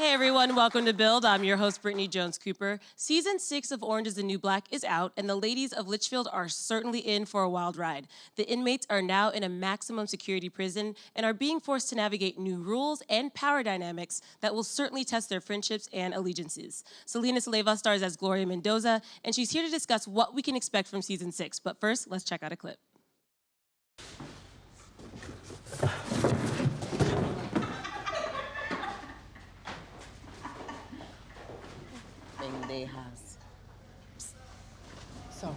Hey everyone, welcome to Build. I'm your host, Brittany Jones-Cooper. Season 6 of Orange is the New Black is out, and the ladies of Litchfield are certainly in for a wild ride. The inmates are now in a maximum security prison and are being forced to navigate new rules and power dynamics that will certainly test their friendships and allegiances. Selenis Leyva stars as Gloria Mendoza, and she's here to discuss what we can expect from Season 6. But first, let's check out a clip. House. So,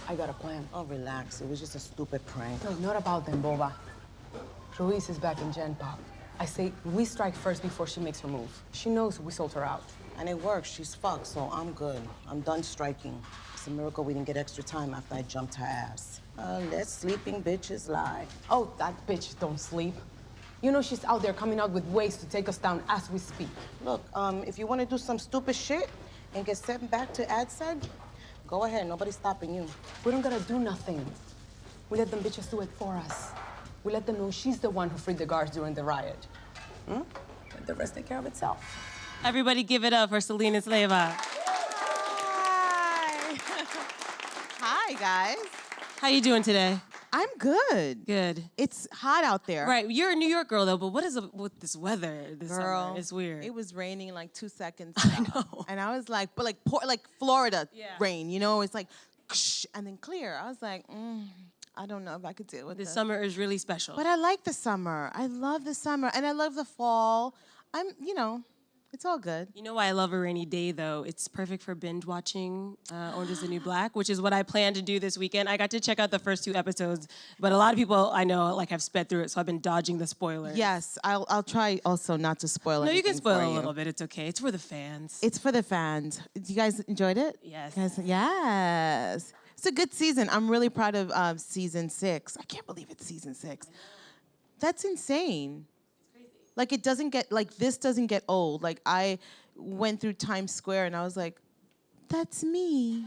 I got a plan. Oh, relax. It was just a stupid prank. No, not about them, boba. Ruiz is back in Gen Pop. I say we strike first before she makes her move. She knows we sold her out. And it works. She's fucked, so I'm good. I'm done striking. It's a miracle we didn't get extra time after I jumped her ass. Let sleeping bitches lie. Oh, that bitch don't sleep. You know she's out there coming out with ways to take us down as we speak. Look, if you want to do some stupid shit and get sent back to AdSeg, go ahead. Nobody's stopping you. We don't gotta do nothing. We let them bitches do it for us. We let them know she's the one who freed the guards during the riot. Let the rest take care of itself. Everybody give it up for Selenis Leyva. Hi. Hi, guys. How you doing today? I'm good. Good. It's hot out there. Right, you're a New York girl though, but what is with this weather this Girl, summer? It's weird. It was raining in like 2 seconds. I know. And I was like, but like Florida Yeah. rain, you know? It's like, and then clear. I was like, I don't know if I could deal with This this. summer is really special. But I like the summer. I love the summer. And I love the fall. It's all good. You know why I love a rainy day, though? It's perfect for binge watching Orange is the New Black, which is what I plan to do this weekend. I got to check out the first 2 episodes, but a lot of people I know have sped through it, so I've been dodging the spoilers. Yes, I'll try also not to spoil No, you anything can spoil for a you. little bit. It's okay. It's for the fans. It's for the fans. You guys enjoyed it? Yes. Yes. It's a good season. I'm really proud of season 6. I can't believe it's season 6. That's insane. Like this doesn't get old. Like I went through Times Square and I was like, that's me.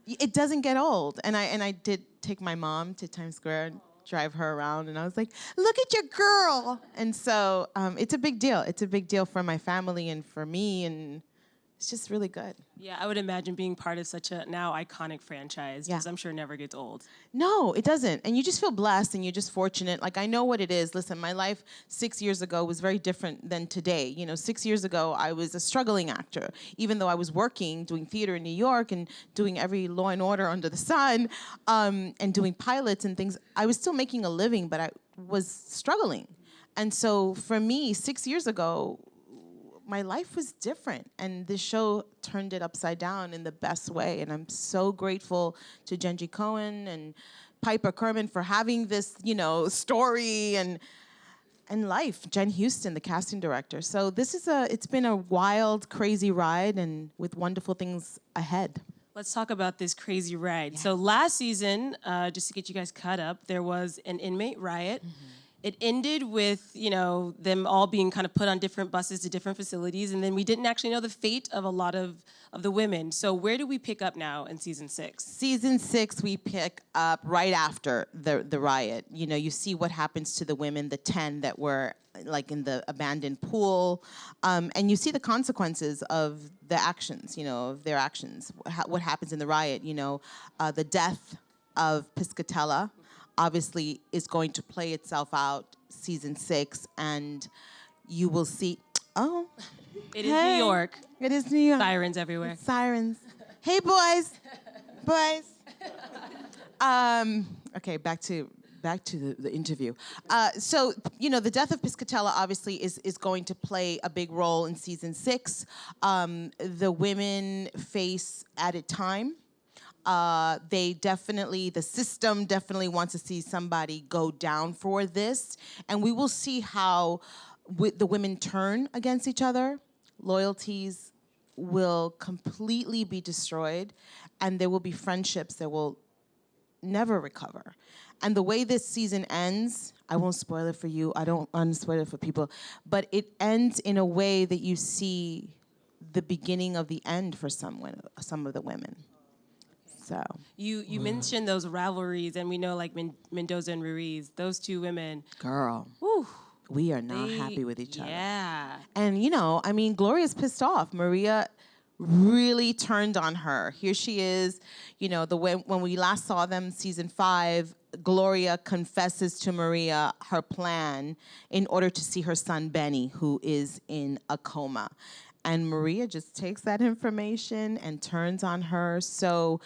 It doesn't get old. And I did take my mom to Times Square and drive her around and I was like, look at your girl. And so it's a big deal. It's a big deal for my family and for me, and it's just really good. Yeah, I would imagine being part of such a now iconic franchise, because I'm sure it never gets old. No, it doesn't. And you just feel blessed and you're just fortunate. Like, I know what it is. Listen, my life 6 years ago was very different than today. You know, 6 years ago, I was a struggling actor. Even though I was working, doing theater in New York and doing every Law and Order under the sun, and doing pilots and things, I was still making a living, but I was struggling. And so for me, 6 years ago, my life was different, and this show turned it upside down in the best way. And I'm so grateful to Jenji Cohen and Piper Chapman for having this, story and life. Jen Houston, the casting director. So it's been a wild, crazy ride, and with wonderful things ahead. Let's talk about this crazy ride. Yeah. So last season, just to get you guys caught up, there was an inmate riot. It ended with, them all being kind of put on different buses to different facilities, and then we didn't actually know the fate of a lot of the women. So where do we pick up now in season 6? Season 6, we pick up right after the riot. You see what happens to the women, the 10 that were like in the abandoned pool, and you see the consequences of the actions, of their actions, what happens in the riot, the death of Piscatella obviously is going to play itself out season 6, and you will see, It is New York. It is New York. Sirens everywhere. Sirens. Hey, boys. Boys. Okay, back to the interview. So, the death of Piscatella obviously is going to play a big role in season 6. The women face added time. The system definitely wants to see somebody go down for this. And we will see how the women turn against each other. Loyalties will completely be destroyed, and there will be friendships that will never recover. And the way this season ends, I won't spoil it for you, I don't want to spoil it for people, but it ends in a way that you see the beginning of the end for some of the women. So You mentioned those rivalries, and we know like Mendoza and Ruiz, those 2 women. Girl. Whew, we are not happy with each other. Yeah. And, you know, I mean, Gloria's pissed off. Maria really turned on her. Here she is, you know, when we last saw them, season 5, Gloria confesses to Maria her plan in order to see her son, Benny, who is in a coma. And Maria just takes that information and turns on her. So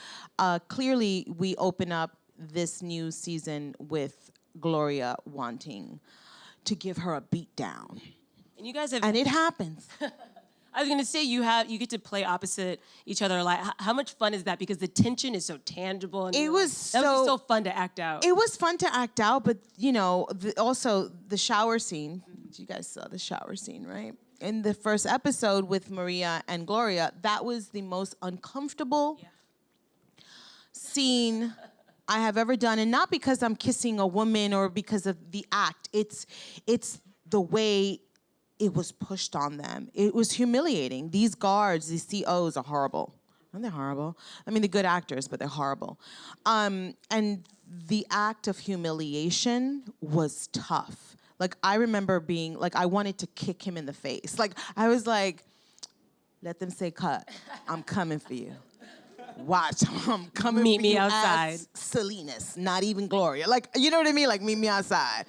clearly we open up this new season with Gloria wanting to give her a beat down. And you guys have... And it happens. I was gonna say you get to play opposite each other. Like, how much fun is that? Because the tension is so tangible. And It was that would be so fun to act out. It was fun to act out, but you know, also the shower scene. You guys saw the shower scene, right? In the first episode with Maria and Gloria, that was the most uncomfortable scene I have ever done, and not because I'm kissing a woman or because of the act. It's the way it was pushed on them. It was humiliating. These guards, these COs are horrible. Aren't they horrible? I mean, they're good actors, but they're horrible. And the act of humiliation was tough. Like, I remember being, like, I wanted to kick him in the face. Like, I was like, let them say cut. I'm coming for you. Watch, I'm coming meet for me you outside. as Selenis, not even Gloria. Like, you know what I mean? Like, meet me outside.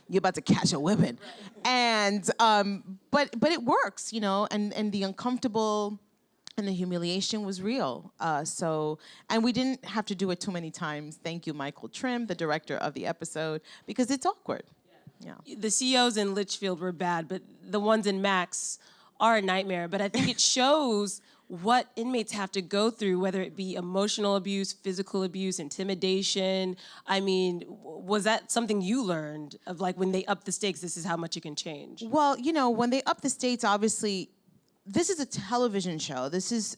You're about to catch a whipping. And, but it works, you know, and the uncomfortable and the humiliation was real. And we didn't have to do it too many times. Thank you, Michael Trim, the director of the episode, because it's awkward. Yeah. The COs in Litchfield were bad, but the ones in Max are a nightmare. But I think it shows what inmates have to go through, whether it be emotional abuse, physical abuse, intimidation. I mean, was that something you learned of, like, when they up the stakes, this is how much it can change? Well, you know, when they up the stakes, obviously, this is a television show. This is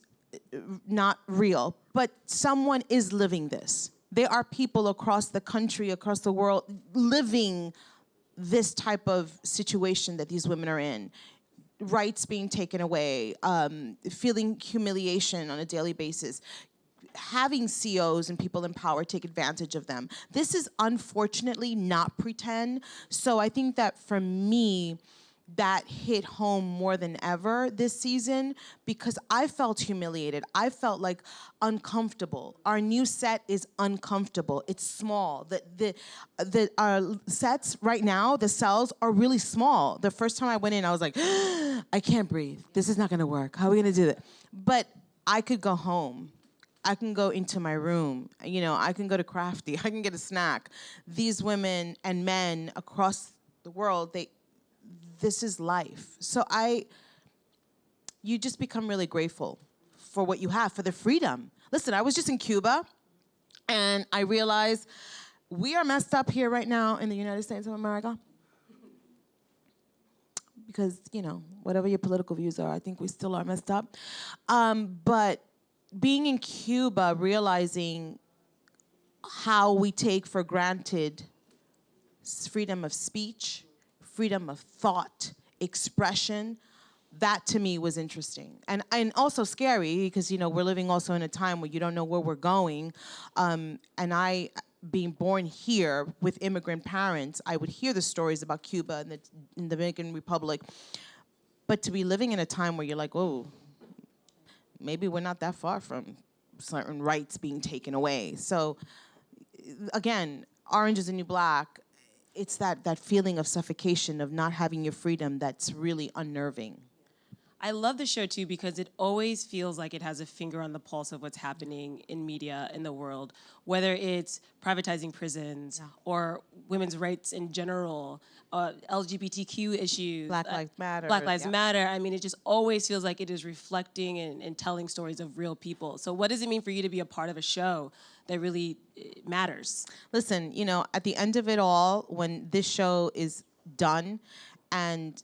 not real, but someone is living this. There are people across the country, across the world, living this type of situation that these women are in. Rights being taken away, feeling humiliation on a daily basis, having COs and people in power take advantage of them. This is unfortunately not pretend. So I think that for me, that hit home more than ever this season because I felt humiliated. I felt like uncomfortable. Our new set is uncomfortable. It's small. Our sets right now, the cells are really small. The first time I went in, I was like, I can't breathe. This is not gonna work. How are we gonna do it? But I could go home. I can go into my room. You know, I can go to Crafty. I can get a snack. These women and men across the world, this is life. So you just become really grateful for what you have, for the freedom. Listen, I was just in Cuba, and I realized we are messed up here right now in the United States of America. Because, you know, whatever your political views are, I think we still are messed up. But being in Cuba, realizing how we take for granted freedom of speech, freedom of thought, expression, that to me was interesting. And also scary because, you know, we're living also in a time where you don't know where we're going. And I, being born here with immigrant parents, I would hear the stories about Cuba and the Dominican Republic. But to be living in a time where you're like, oh, maybe we're not that far from certain rights being taken away. So again, Orange is the New Black. It's that feeling of suffocation, of not having your freedom that's really unnerving. I love the show, too, because it always feels like it has a finger on the pulse of what's happening in media in the world, whether it's privatizing prisons or women's rights in general, LGBTQ issues. Black Lives Matter. Black Lives Matter. I mean, it just always feels like it is reflecting and telling stories of real people. So what does it mean for you to be a part of a show that really matters? Listen, you know, at the end of it all, when this show is done and,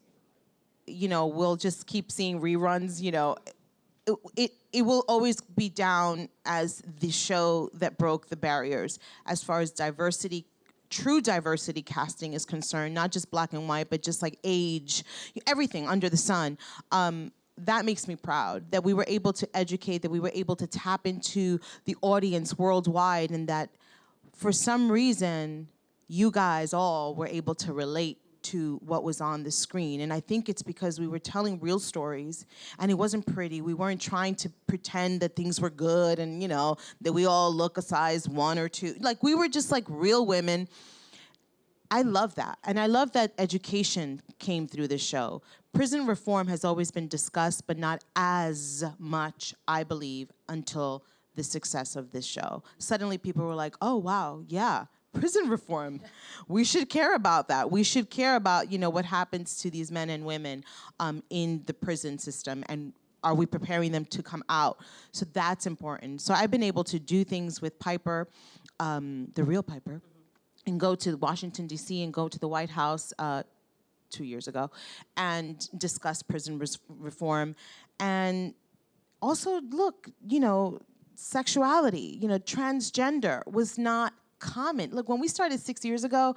you know, we'll just keep seeing reruns, you know, it will always be down as the show that broke the barriers as far as diversity, true diversity casting is concerned, not just black and white, but just like age, everything under the sun. That makes me proud that we were able to educate, that we were able to tap into the audience worldwide, and that for some reason, you guys all were able to relate to what was on the screen. And I think it's because we were telling real stories, and it wasn't pretty. We weren't trying to pretend that things were good and, that we all look a size 1 or 2. Like, we were just like real women. I love that. And I love that education came through the show. Prison reform has always been discussed, but not as much, I believe, until the success of this show. Suddenly people were like, oh, wow, yeah, prison reform. We should care about that. We should care about, what happens to these men and women in the prison system, and are we preparing them to come out? So that's important. So I've been able to do things with Piper, the real Piper, and go to Washington, D.C., and go to the White House 2 years ago and discuss prison reform. And also, look, sexuality, transgender was not common. Look, when we started 6 years ago,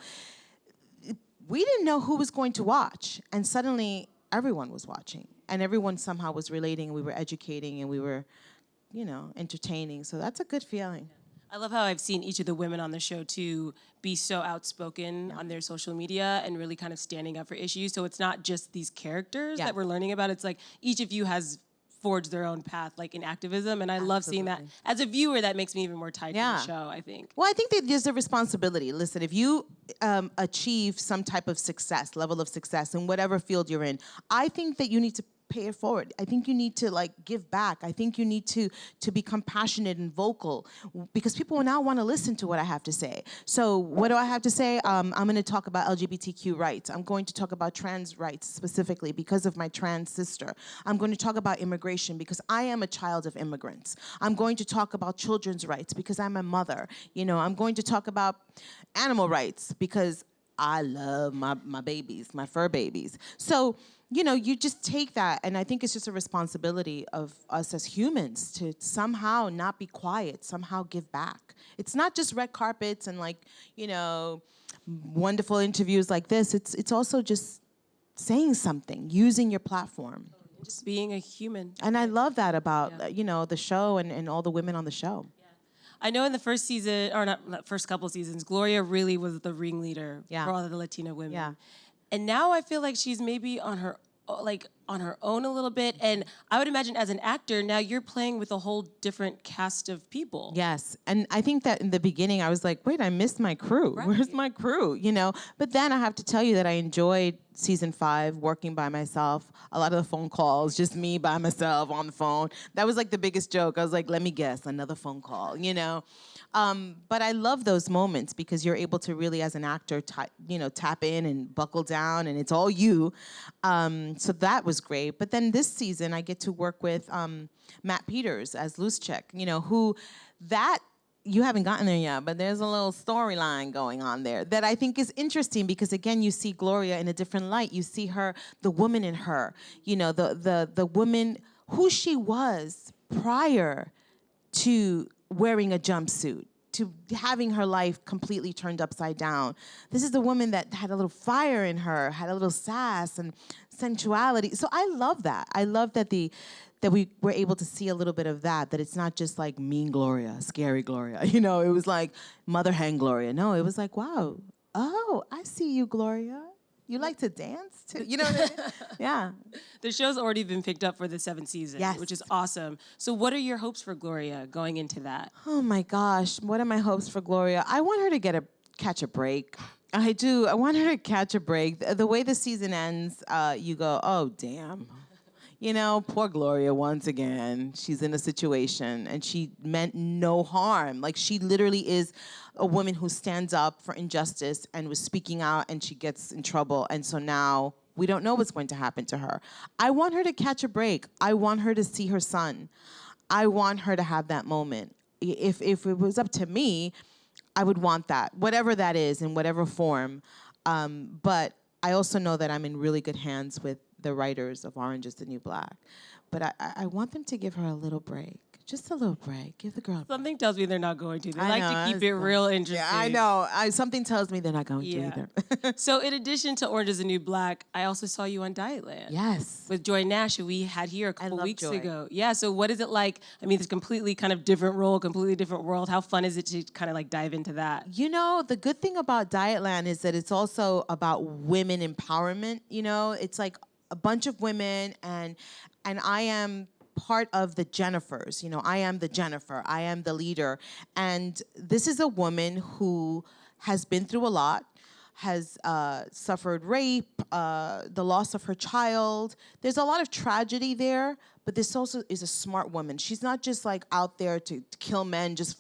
we didn't know who was going to watch. And suddenly, everyone was watching. And everyone somehow was relating, and we were educating, and we were, entertaining. So that's a good feeling. I love how I've seen each of the women on the show too be so outspoken on their social media and really kind of standing up for issues. So it's not just these characters that we're learning about. It's like each of you has forged their own path, like in activism, and I love seeing that. As a viewer, that makes me even more tied to the show, I think. Well, I think that there's a responsibility. Listen, if you achieve some type of success, level of success in whatever field you're in, I think that you need to pay it forward. I think you need to give back. I think you need to be compassionate and vocal, because people now want to listen to what I have to say. So what do I have to say? I'm going to talk about LGBTQ rights. I'm going to talk about trans rights specifically because of my trans sister. I'm going to talk about immigration because I am a child of immigrants. I'm going to talk about children's rights because I'm a mother. I'm going to talk about animal rights because I love my babies, my fur babies. So you just take that, and I think it's just a responsibility of us as humans to somehow not be quiet, somehow give back. It's not just red carpets and wonderful interviews like this. It's also just saying something, using your platform. Just being a human. And I love that about, the show and all the women on the show. I know in the first season, or not first couple seasons, Gloria really was the ringleader for all of the Latina women. Yeah. And now I feel like she's maybe on her own a little bit. And I would imagine as an actor, now you're playing with a whole different cast of people. Yes. And I think that in the beginning, I was like, wait, I missed my crew. Right. Where's my crew? But then I have to tell you that I enjoyed season 5, working by myself. A lot of the phone calls, just me by myself on the phone. That was the biggest joke. I was like, let me guess, another phone call, But I love those moments because you're able to really, as an actor, tap in and buckle down, and it's all you. So that was great. But then this season, I get to work with Matt Peters as Luzchek, you haven't gotten there yet, but there's a little storyline going on there that I think is interesting because, again, you see Gloria in a different light. You see her, the woman in her, the woman who she was prior to wearing a jumpsuit, to having her life completely turned upside down. This is the woman that had a little fire in her, had a little sass and sensuality. So I love that. I love that that we were able to see a little bit of that it's not just like mean Gloria, scary Gloria. It was like mother hen Gloria. No, it was like, wow, oh, I see you, Gloria. You like to dance too? You know what I mean? Yeah. The show's already been picked up for the 7th season, which is awesome. So what are your hopes for Gloria going into that? Oh my gosh, what are my hopes for Gloria? I want her to catch a break. I do. I want her to catch a break. The way the season ends, you go, oh, damn. Poor Gloria once again. She's in a situation, and she meant no harm. Like, she literally is a woman who stands up for injustice and was speaking out, and she gets in trouble. And so now we don't know what's going to happen to her. I want her to catch a break. I want her to see her son. I want her to have that moment. If it was up to me, I would want that, whatever that is, in whatever form. But I also know that I'm in really good hands with the writers of Orange is the New Black. But I want them to give her a little break. Just a little break. Give the girl a break. Something tells me they're not going to. They I like know, to keep that's it the- real interesting. Yeah, I know. Something tells me they're not going to either. So in addition to Orange is the New Black, I also saw you on Dietland. Yes. With Joy Nash, who we had here a couple love weeks Joy. ago. Yeah, so what is it like? I mean, it's a completely kind of different role, completely different world. How fun is it to kind of like dive into that? You know, the good thing about Dietland is that it's also about women empowerment. You know, it's like a bunch of women, and I am part of the Jennifers. You know, I am the Jennifer. I am the leader. And this is a woman who has been through a lot, has suffered rape, the loss of her child. There's a lot of tragedy there, but this also is a smart woman. She's not just like out there to kill men just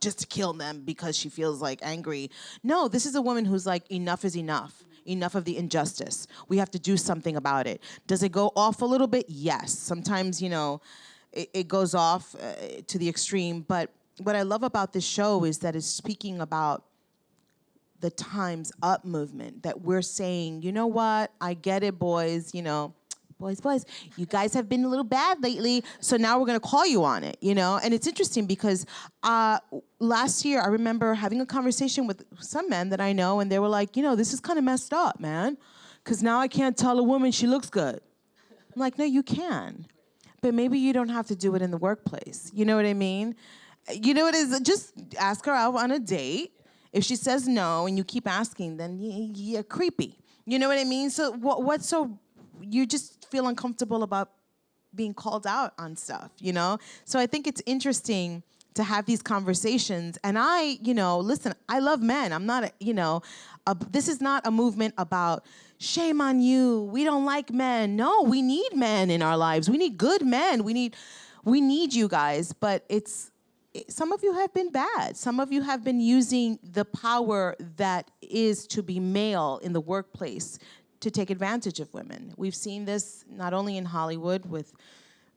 to kill them because she feels like angry. No, this is a woman who's like, enough is enough. Enough of the injustice. We have to do something about it. Does it go off a little bit? Yes. Sometimes, you know, it goes off to the extreme. But what I love about this show is that it's speaking about the Time's Up movement, that we're saying, you know what? I get it, boys, you know. Boys, you guys have been a little bad lately, so now we're gonna call you on it, you know? And it's interesting because last year I remember having a conversation with some men that I know, and they were like, you know, this is kind of messed up, man, because now I can't tell a woman she looks good. I'm like, no, you can, but maybe you don't have to do it in the workplace. You know what I mean? You know what it is? Just ask her out on a date. If she says no and you keep asking, then you're creepy. You know what I mean? So what's so... You just feel uncomfortable about being called out on stuff, you know? So I think it's interesting to have these conversations. And listen, I love men. I'm not, this is not a movement about shame on you. We don't like men. No, we need men in our lives. We need good men. We need you guys. But some of you have been bad. Some of you have been using the power that is to be male in the workplace to take advantage of women. We've seen this not only in Hollywood with,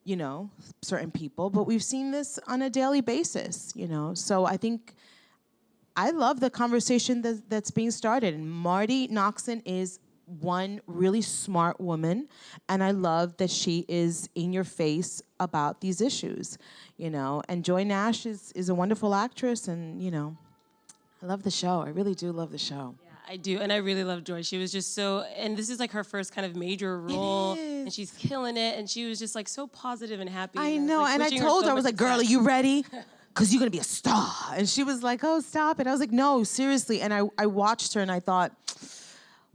you know, certain people, but we've seen this on a daily basis, you know? So I think I love the conversation that's being started. And Marty Noxon is one really smart woman, and I love that she is in your face about these issues, you know? And Joy Nash is a wonderful actress, and, you know, I love the show. I really do love the show. I do, and I really love Joy. She was just so, and this is like her first kind of major role, and she's killing it, and she was just like so positive and happy. I know, like, and I told her, I was like, girl, are you ready? Because you're going to be a star. And she was like, oh, stop it. I was like, no, seriously. And I watched her, and I thought,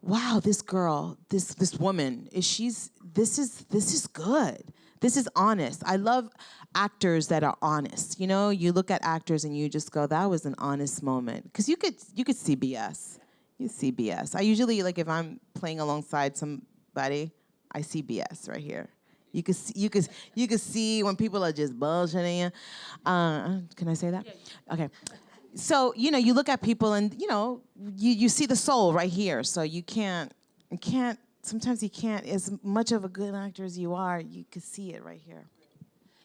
wow, this girl, this woman, this is good. This is honest. I love actors that are honest. You know, you look at actors, and you just go, that was an honest moment. Because you could see BS. You see BS. I usually, like, if I'm playing alongside somebody, I see BS right here. You could see when people are just bullshitting you. Can I say that? Yeah. Okay. So, you know, you look at people and, you know, you see the soul right here. So sometimes you can't, as much of a good actor as you are, you could see it right here.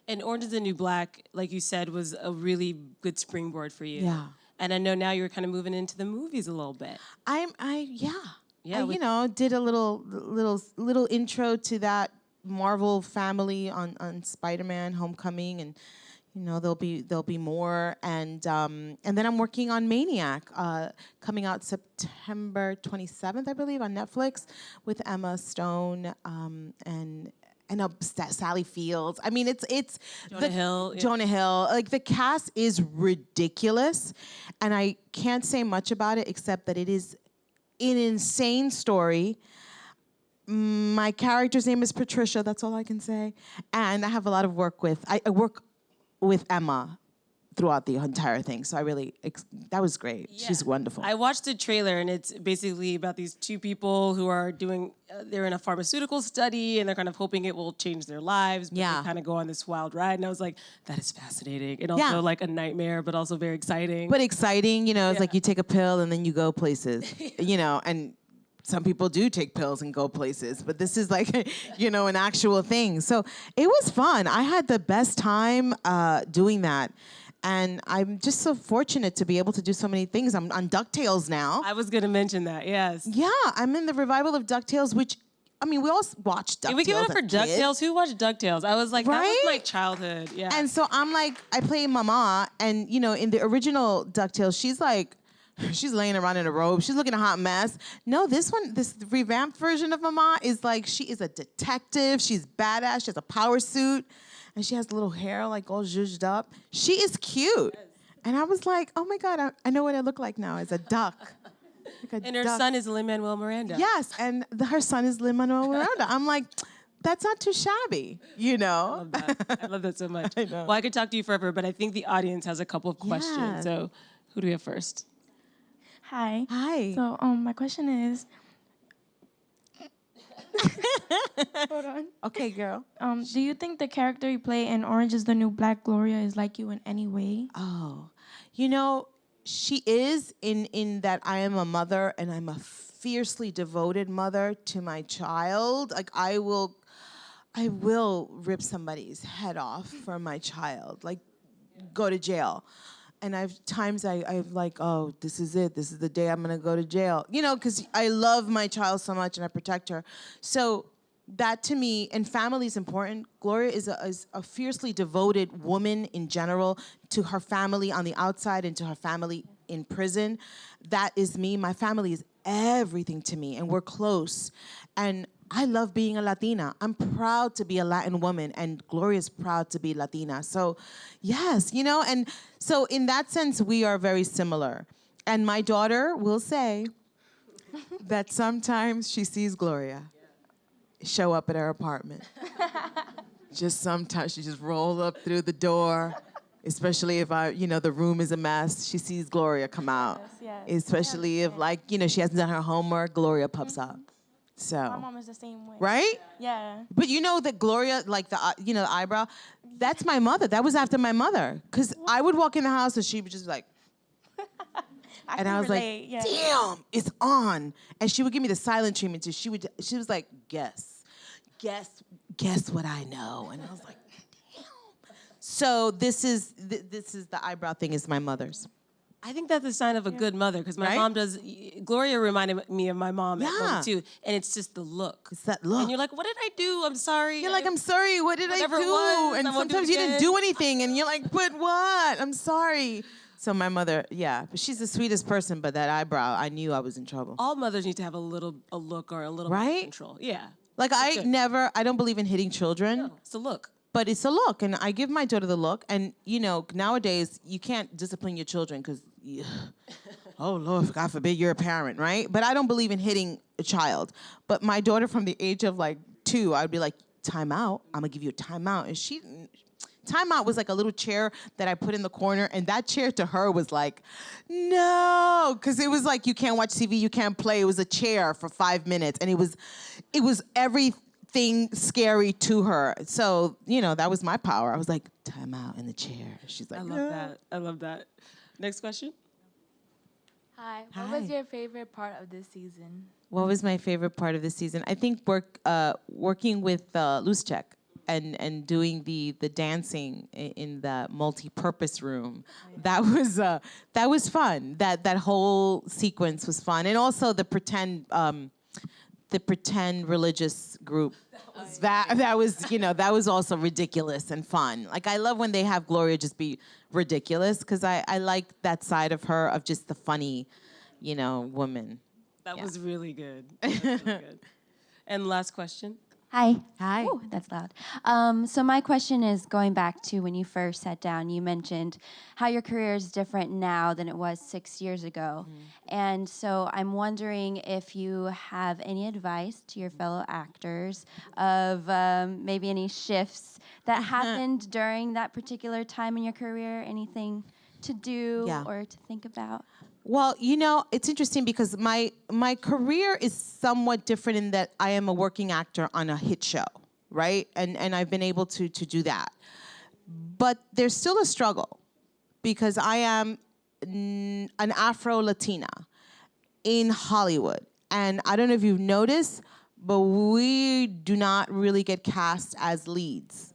And Orange is the New Black, like you said, was a really good springboard for you. Yeah. And I know now you're kind of moving into the movies a little bit. Yeah. I, with- you know, did a little intro to that Marvel family on Spider-Man: Homecoming, and you know there'll be more, and then I'm working on Maniac, coming out September 27th, I believe, on Netflix, with Emma Stone and Sally Fields. I mean, it's Jonah Hill. Yeah. Jonah Hill. Like, the cast is ridiculous, and I can't say much about it except that it is an insane story. My character's name is Patricia. That's all I can say. And I have a lot of work with. I work with Emma throughout the entire thing. So that was great. Yeah. She's wonderful. I watched the trailer, and it's basically about these two people who are they're in a pharmaceutical study, and they're kind of hoping it will change their lives, but they kind of go on this wild ride. And I was like, that is fascinating. And also like a nightmare, but also very exciting. But exciting, you know, it's like you take a pill and then you go places, you know, and some people do take pills and go places, but this is like, you know, an actual thing. So it was fun. I had the best time doing that. And I'm just so fortunate to be able to do so many things. I'm on DuckTales now. I was going to mention that, yes. Yeah, I'm in the revival of DuckTales, which I mean, we all watched DuckTales. Can we give it up for DuckTales? Who watched DuckTales? I was like, that was my childhood. Yeah. And so I'm like, I play Mama, and you know, in the original DuckTales, she's like, she's laying around in a robe. She's looking a hot mess. No, this revamped version of Mama is like, she is a detective. She's badass. She has a power suit, and she has little hair like all zhuzhed up. She is cute. And I was like, oh my God, I know what I look like now as a duck. Like and her son is Manuel-Miranda. Yes, and her son is Manuel-Miranda. I'm like, that's not too shabby, you know? I love that. I love that so much. I know. Well, I could talk to you forever, but I think the audience has a couple of questions. Yeah. So who do we have first? Hi. Hi. So, my question is. Hold on. Okay, girl. Do you think the character you play in Orange is the New Black, Gloria, is like you in any way? Oh, you know, she is in that I am a mother and I'm a fiercely devoted mother to my child. Like I will rip somebody's head off for my child, like go to jail. And I've like, oh, this is it. This is the day I'm gonna go to jail. You know, because I love my child so much and I protect her. So that to me, and family is important. Gloria is a fiercely devoted woman in general to her family on the outside and to her family in prison. That is me. My family is everything to me, and we're close. And I love being a Latina. I'm proud to be a Latin woman, and Gloria's proud to be Latina. So, yes, you know, and so in that sense, we are very similar. And my daughter will say that sometimes she sees Gloria show up at her apartment. Just sometimes she just roll up through the door, especially if the room is a mess. She sees Gloria come out. Yes. Especially if she hasn't done her homework, Gloria pops up. So. My mom is the same way. Right? Yeah. But you know that Gloria, like the eyebrow, that's my mother. That was after my mother. Because I would walk in the house and she would just be like, and I was like, damn, it's on. And she would give me the silent treatment too. She was like, guess what I know. And I was like, damn. So this is the eyebrow thing is my mother's. I think that's a sign of a good mother because my mom does. Gloria reminded me of my mom at home too, and it's just the look. It's that look. And you're like, what did I do? I'm sorry. You're like, I'm sorry. What did I do? Whatever it was, and I won't do sometimes it you didn't again. do anything, and you're like, but what? I'm sorry. So my mother, but she's the sweetest person. But that eyebrow, I knew I was in trouble. All mothers need to have a look or a little bit of control. Yeah. Like I don't believe in hitting children. No, it's a look. But it's a look, and I give my daughter the look. And nowadays you can't discipline your children because, oh Lord, God forbid you're a parent, right? But I don't believe in hitting a child. But my daughter, from the age of like 2, I'd be like, time out. I'm gonna give you a timeout, and timeout was like a little chair that I put in the corner, and that chair to her was like, no, because it was like you can't watch TV, you can't play. It was a chair for 5 minutes, and it was everything scary to her. So that was my power. I was like, time out in the chair. She's like, I love that. Next question. Hi. What was your favorite part of this season? What was my favorite part of this season? I think working with Luschek. And doing the dancing in the multi-purpose room, that was fun. That whole sequence was fun, and also the pretend religious group. That was also ridiculous and fun. Like I love when they have Gloria just be ridiculous because I like that side of her of just the funny, woman. That was really good. That was really good. And last question. Hi. Hi. Ooh, that's loud. So my question is going back to when you first sat down, you mentioned how your career is different now than it was 6 years ago. And so I'm wondering if you have any advice to your fellow actors of maybe any shifts that happened during that particular time in your career, anything to do or to think about? Well, it's interesting because my career is somewhat different in that I am a working actor on a hit show, right? And I've been able to do that. But there's still a struggle because I am an Afro-Latina in Hollywood. And I don't know if you've noticed, but we do not really get cast as leads.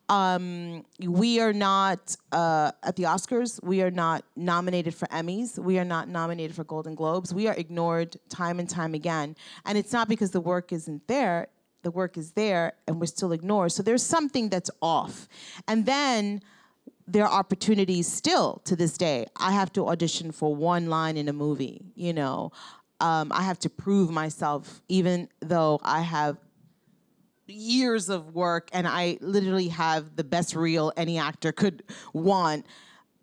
We are not, at the Oscars, we are not nominated for Emmys. We are not nominated for Golden Globes. We are ignored time and time again. And it's not because the work isn't there. the work is there and we're still ignored. So there's something that's off. And then there are opportunities still to this day. I have to audition for one line in a movie, you know. I have to prove myself even though I have years of work and I literally have the best reel any actor could want,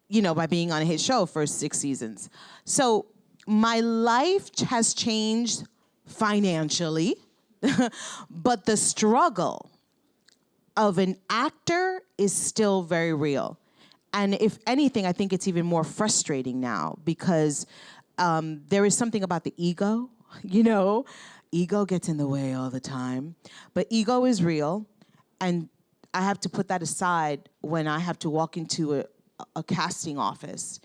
you know, by being on his show for 6 seasons. So my life has changed financially, but the struggle of an actor is still very real. And if anything, I think it's even more frustrating now because there is something about the ego, you know? Ego gets in the way all the time, but ego is real, and I have to put that aside when I have to walk into a casting office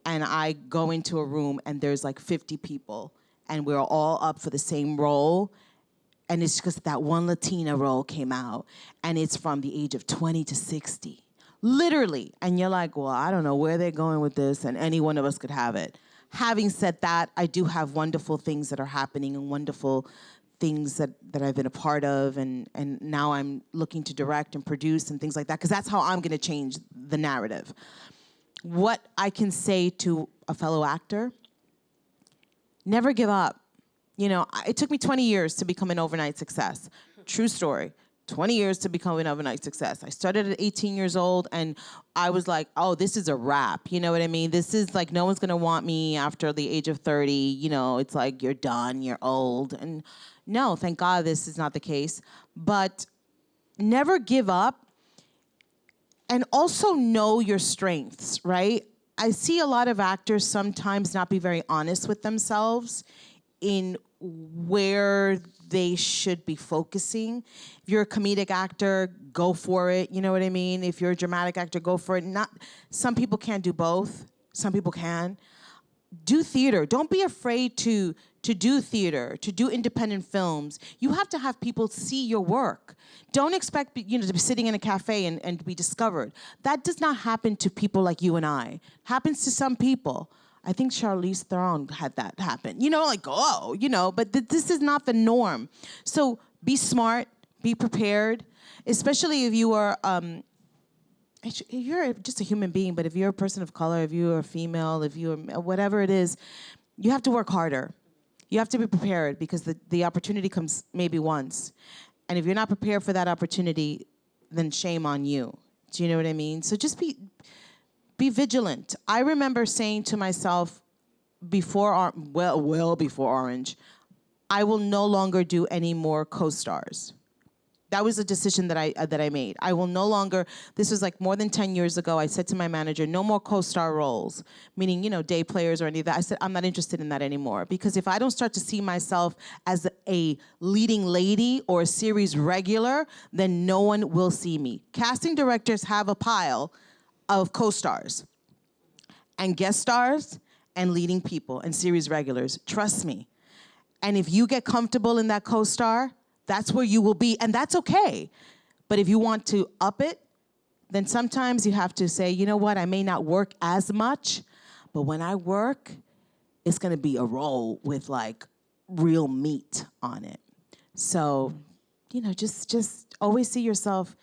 and I go into a room and there's like 50 people and we're all up for the same role, and it's because that one Latina role came out and it's from the age of 20 to 60, literally. And you're like, well, I don't know where they're going with this, and any one of us could have it. Having said that, I do have wonderful things that are happening and wonderful things that I've been a part of, and now I'm looking to direct and produce and things like that, because that's how I'm gonna change the narrative. What I can say to a fellow actor, never give up. You know, it took me 20 years to become an overnight success. True story. 20 years to become an overnight success. I started at 18 years old, and I was like, oh, this is a wrap. You know what I mean? This is like, no one's gonna want me after the age of 30. You know, it's like, you're done, you're old. And no, thank God this is not the case. But never give up, and also know your strengths, right? I see a lot of actors sometimes not be very honest with themselves in where they should be focusing. If you're a comedic actor, go for it. You know what I mean? If you're a dramatic actor, go for it. Some people can't do both. Some people can. Do theater. Don't be afraid to do theater, to do independent films. You have to have people see your work. Don't expect, you know, to be sitting in a cafe and be discovered. That does not happen to people like you and I. It happens to some people. I think Charlize Theron had that happen. You know, like, oh, you know, but this is not the norm. So be smart, be prepared, especially if you are, if you're just a human being, but if you're a person of color, if you're a female, if you're whatever it is, you have to work harder. You have to be prepared because the opportunity comes maybe once. And if you're not prepared for that opportunity, then shame on you. Do you know what I mean? So just be vigilant. I remember saying to myself well before Orange, I will no longer do any more co-stars. That was a decision that I made. I will no longer, this was like more than 10 years ago, I said to my manager, no more co-star roles, meaning, you know, day players or any of that. I said, I'm not interested in that anymore, because if I don't start to see myself as a leading lady or a series regular, then no one will see me. Casting directors have a pile of co-stars and guest stars and leading people and series regulars. Trust me. And if you get comfortable in that co-star, that's where you will be, and that's okay. But if you want to up it, then sometimes you have to say, you know what, I may not work as much, but when I work, it's gonna be a role with like real meat on it. So, you know, just always see yourself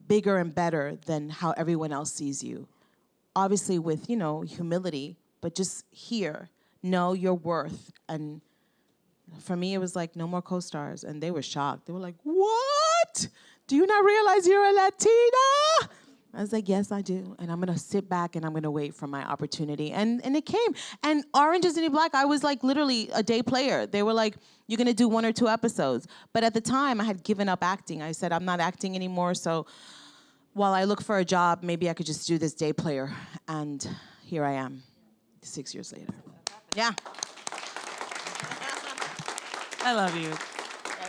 bigger and better than how everyone else sees you. Obviously with, you know, humility, but just know your worth. And for me, it was like, no more co-stars. And they were shocked. They were like, what? Do you not realize you're a Latina? I was like, yes, I do. And I'm going to sit back and I'm going to wait for my opportunity. And it came. And Orange is the New Black, I was like literally a day player. They were like, you're going to do 1 or 2 episodes. But at the time, I had given up acting. I said, I'm not acting anymore. So while I look for a job, maybe I could just do this day player. And here I am, 6 years later. Yeah. I love you.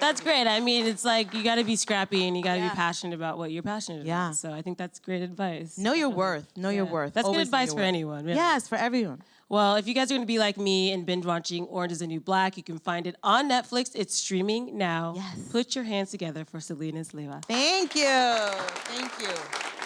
That's great. I mean, it's like you got to be scrappy and you got to be passionate about what you're passionate about. So I think that's great advice. Know your worth. Know your worth. That's Always good advice for anyone. Really. Yes, for everyone. Well, if you guys are going to be like me and binge watching Orange is the New Black, you can find it on Netflix. It's streaming now. Yes. Put your hands together for Selenis Leyva. Thank you. Thank you.